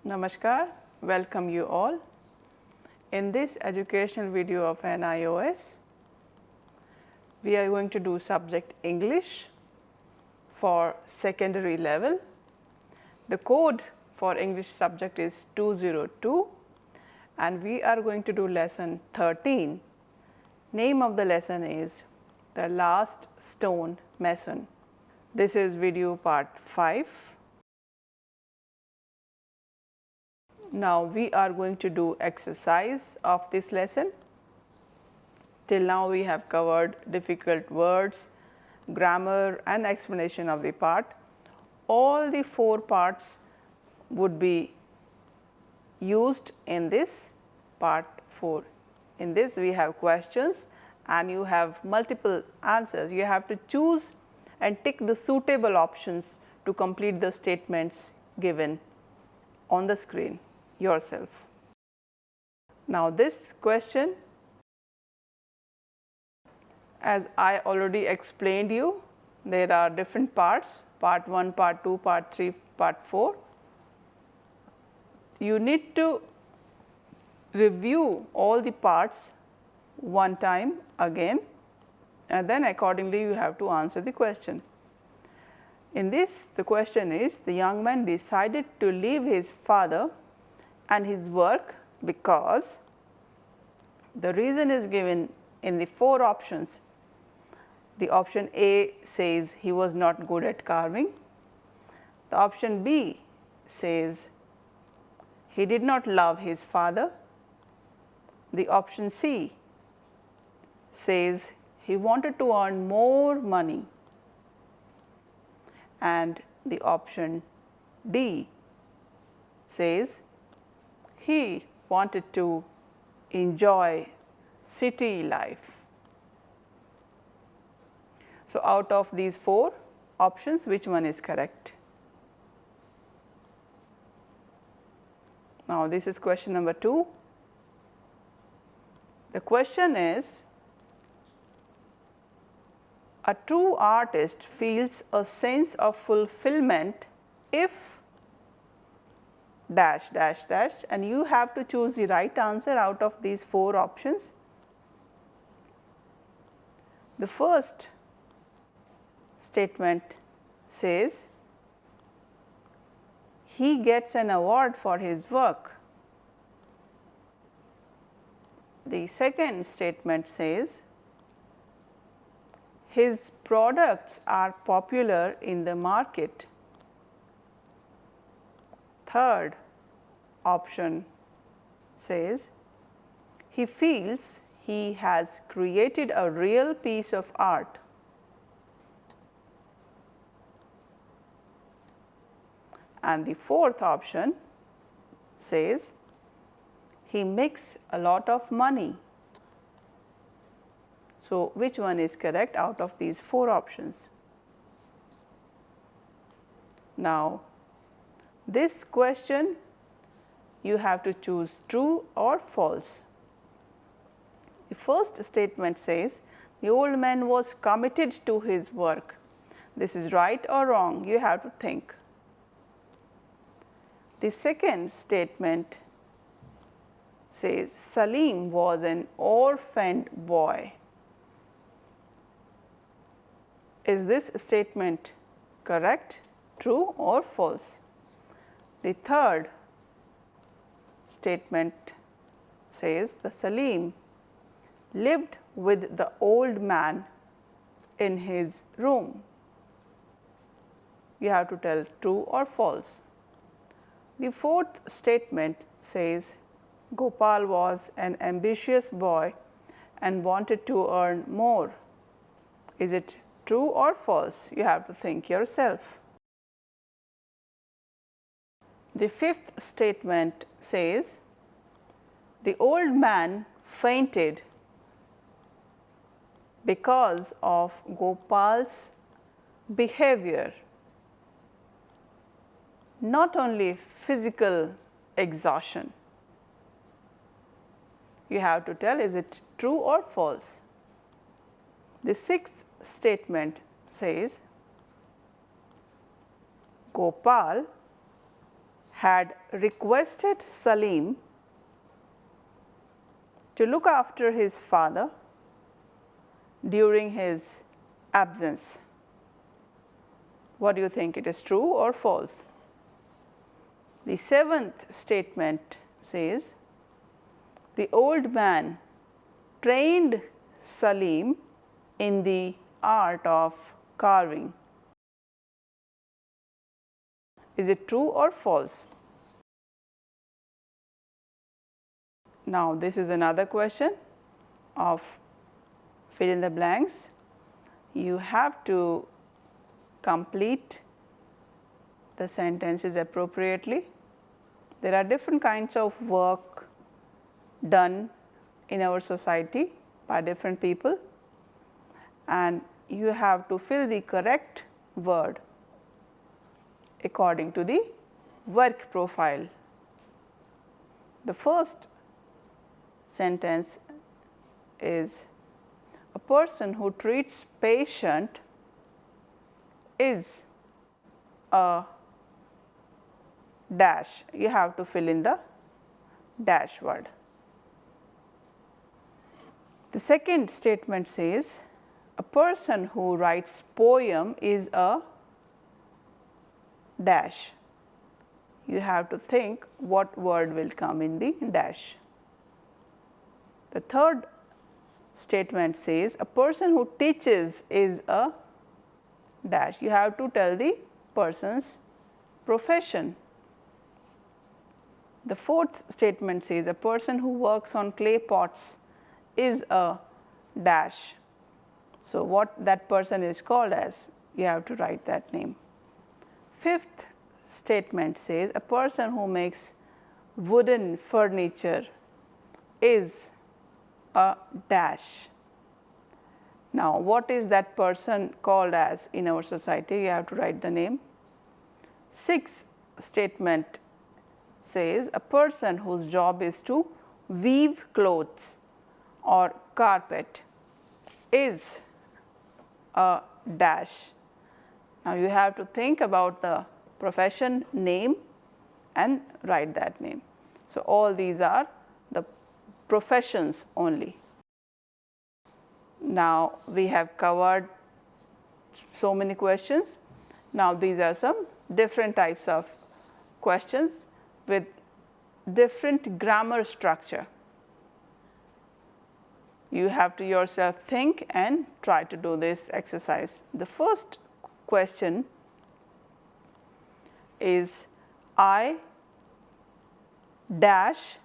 Namaskar, welcome you all. In this educational video of NIOS, we are going to do subject English for secondary level. The code for English subject is 202 and we are going to do lesson 13. Name of the lesson is The Last Stone Mason. This is video part 5. Now we are going to do exercise of this lesson. Till now we have covered difficult words, grammar and explanation of the part. All the 4 parts would be used in this part 4. In this we have questions and you have multiple answers. You have to choose and tick the suitable options to complete the statements given on the screen yourself. Now this question, as I already explained you, there are different parts, part 1, part 2, part 3, part 4. You need to review all the parts one time again and then accordingly you have to answer the question. In this, the question is, the young man decided to leave his father and his work because the reason is given in the 4 options. The option A says he was not good at carving. The option B says he did not love his father. The option C says he wanted to earn more money. And the option D says he wanted to enjoy city life. So, out of these 4 options, which one is correct? Now, this is question number 2. The question is, a true artist feels a sense of fulfillment if dash dash dash, and you have to choose the right answer out of these 4 options. The first statement says he gets an award for his work. The second statement says his products are popular in the market. Third option says he feels he has created a real piece of art. And the fourth option says he makes a lot of money. So, which one is correct out of these 4 options? Now, this question you have to choose true or false. The first statement says the old man was committed to his work. This is right or wrong, you have to think. The second statement says Salim was an orphaned boy. Is this statement correct, true or false? The third statement says the Salim lived with the old man in his room. You have to tell true or false. The fourth statement says Gopal was an ambitious boy and wanted to earn more. Is it true or false? You have to think yourself. The fifth statement says the old man fainted because of Gopal's behavior. Not only physical exhaustion. You have to tell, is it true or false? The sixth statement says Gopal had requested Salim to look after his father during his absence. What do you think? It is true or false? The seventh statement says, the old man trained Salim in the art of carving. Is it true or false? Now, this is another question of fill in the blanks. You have to complete the sentences appropriately. There are different kinds of work done in our society by different people, and you have to fill the correct word according to the work profile. The first sentence is, a person who treats patient is a dash. You have to fill in the dash word. The second statement says, a person who writes poem is a dash. You have to think what word will come in the dash. The third statement says, a person who teaches is a dash. You have to tell the person's profession. The fourth statement says, a person who works on clay pots is a dash. So, what that person is called as, you have to write that name. Fifth statement says, a person who makes wooden furniture is a dash. Now, what is that person called as in our society? You have to write the name. Sixth statement says, a person whose job is to weave clothes or carpet is a dash. Now, you have to think about the profession name and write that name. So, all these are the professions only. Now, we have covered so many questions. Now, these are some different types of questions with different grammar structure. You have to yourself think and try to do this exercise. The first question is, I dash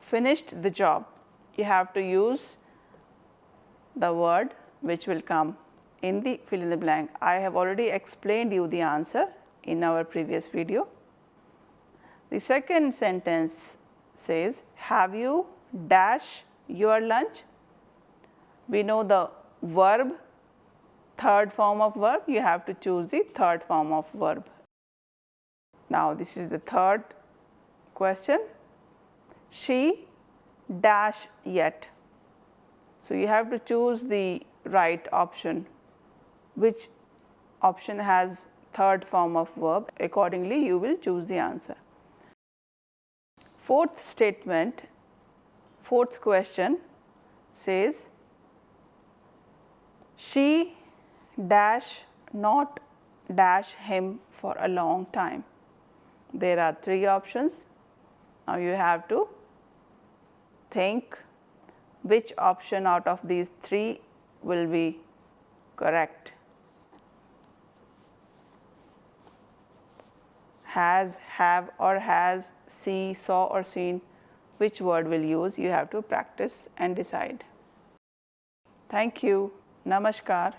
finished the job. You have to use the word which will come in the fill in the blank. I have already explained you the answer in our previous video. The second sentence says, have you dash your lunch? We know the verb, third form of verb, you have to choose the third form of verb. Now, this is the third question, she dash yet. So, you have to choose the right option, which option has third form of verb, accordingly you will choose the answer. Fourth statement, fourth question says, she dash not dash him for a long time. There are three options. Now, you have to think which option out of these three will be correct. Has, have or has, see, saw or seen, which word will use, you have to practice and decide. Thank you. Namaskar.